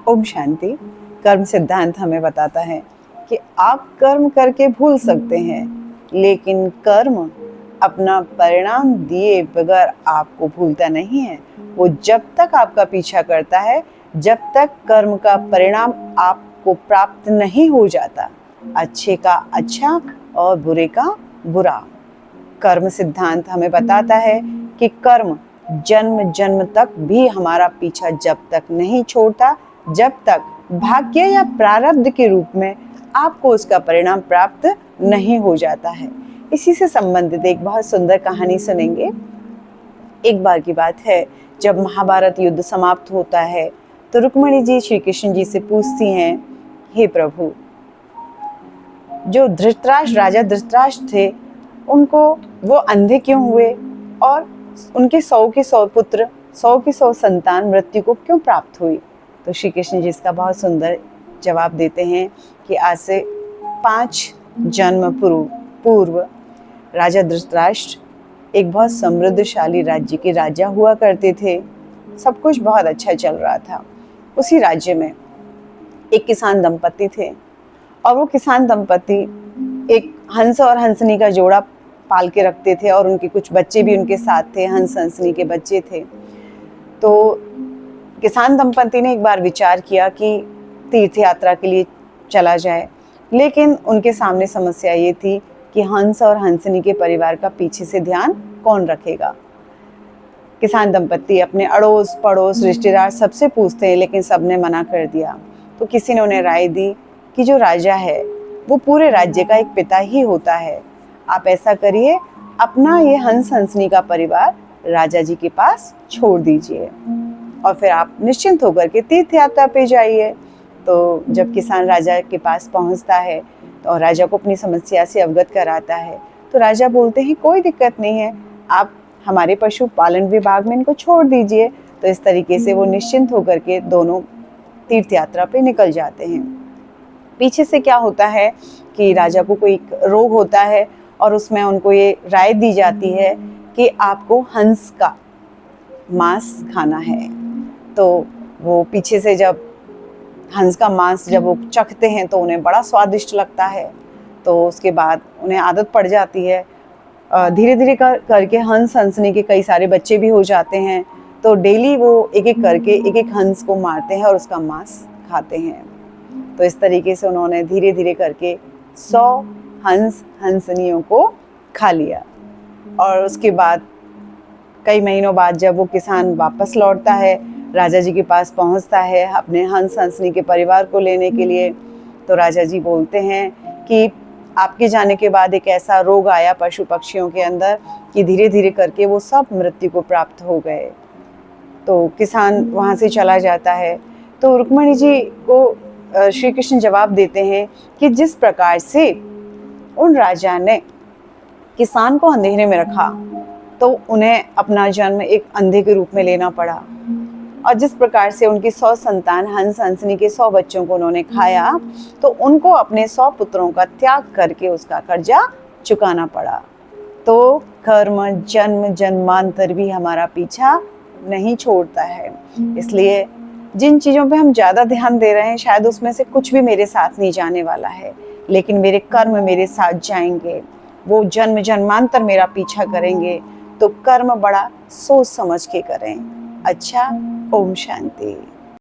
ओम शांति। कर्म सिद्धांत हमें बताता है कि आप कर्म करके भूल सकते हैं, लेकिन कर्म अपना परिणाम दिए बगैर आपको भूलता नहीं है। वो जब तक आपका पीछा करता है, जब तक कर्म का परिणाम आपको प्राप्त नहीं हो जाता। अच्छे का अच्छा और बुरे का बुरा। कर्म सिद्धांत हमें बताता है कि कर्म जन्म जन्म तक भी हमारा पीछा जब तक नहीं छोड़ता, जब तक भाग्य या प्रारब्ध के रूप में आपको उसका परिणाम प्राप्त नहीं हो जाता है। इसी से संबंधित एक बहुत सुंदर कहानी सुनेंगे। एक बार की बात है, जब महाभारत युद्ध समाप्त होता है तो रुक्मिणी जी श्री कृष्ण जी से पूछती हैं, हे प्रभु, जो धृतराष्ट्र राजा धृतराष्ट्र थे, उनको वो अंधे क्यों हुए और उनके 100 के 100 पुत्र, 100 की 100 संतान मृत्यु को क्यों प्राप्त हुई? तो श्री कृष्ण जी इसका बहुत सुंदर जवाब देते हैं कि आज से 5 जन्म पूर्व राजा धृतराष्ट्र एक बहुत समृद्धशाली राज्य के राजा हुआ करते थे। सब कुछ बहुत अच्छा चल रहा था। उसी राज्य में एक किसान दंपति थे और वो किसान दंपति एक हंस और हंसनी का जोड़ा पाल के रखते थे और उनके कुछ बच्चे भी उनके साथ थे, हंस हंसनी के बच्चे थे। तो किसान दंपति ने एक बार विचार किया कि तीर्थ यात्रा के लिए चला जाए, लेकिन उनके सामने समस्या ये थी कि हंस और हंसनी के परिवार का पीछे से ध्यान कौन रखेगा। किसान दंपति अपने अड़ोस पड़ोस रिश्तेदार सबसे पूछते हैं, लेकिन सबने मना कर दिया। तो किसी ने उन्हें राय दी कि जो राजा है वो पूरे राज्य का एक पिता ही होता है। आप ऐसा करिए, अपना ये हंस हंसनी का परिवार राजा जी के पास छोड़ दीजिए और फिर आप निश्चिंत होकर के तीर्थ यात्रा पे जाइए। तो जब किसान राजा के पास पहुंचता है तो राजा को अपनी समस्या से अवगत कराता है, तो राजा बोलते हैं कोई दिक्कत नहीं है, आप हमारे पशुपालन विभाग में इनको छोड़ दीजिए। तो इस तरीके से वो निश्चिंत होकर के दोनों तीर्थ यात्रा पे निकल जाते हैं। पीछे से क्या होता है कि राजा को कोई रोग होता है और उसमें उनको ये राय दी जाती है कि आपको हंस का मांस खाना है। तो वो पीछे से जब हंस का मांस जब वो चखते हैं तो उन्हें बड़ा स्वादिष्ट लगता है। तो उसके बाद उन्हें आदत पड़ जाती है। धीरे धीरे करके हंस हंसनी के कई सारे बच्चे भी हो जाते हैं। तो डेली वो एक एक करके एक एक हंस को मारते हैं और उसका मांस खाते हैं। तो इस तरीके से उन्होंने धीरे धीरे करके 100 हंस हंसनियों को खा लिया। और उसके बाद कई महीनों बाद जब वो किसान वापस लौटता है, राजा जी के पास पहुंचता है अपने हंस हंसनी के परिवार को लेने के लिए, तो राजा जी बोलते हैं कि आपके जाने के बाद एक ऐसा रोग आया पशु पक्षियों के अंदर कि धीरे धीरे करके वो सब मृत्यु को प्राप्त हो गए। तो किसान वहाँ से चला जाता है। तो रुक्मिणी जी को श्री कृष्ण जवाब देते हैं कि जिस प्रकार से उन राजा ने किसान को अंधेरे में रखा तो उन्हें अपना जन्म एक अंधे के रूप में लेना पड़ा, और जिस प्रकार से उनकी 100 संतान हंस हंसनी के 100 बच्चों को उन्होंने खाया तो उनको अपने 100 पुत्रों का त्याग करके उसका कर्जा चुकाना पड़ा। तो कर्म जन्म जन्मांतर भी हमारा पीछा नहीं छोड़ता है। इसलिए जिन चीज़ों पे हम ज़्यादा ध्यान दे रहे हैं, शायद उसमें से कुछ भी मेरे साथ नहीं जाने वाला है, लेकिन मेरे कर्म मेरे साथ जाएंगे, वो जन्म जन्मांतर मेरा पीछा करेंगे। तो कर्म बड़ा सोच समझ के करें। अच्छा, ओम शांति।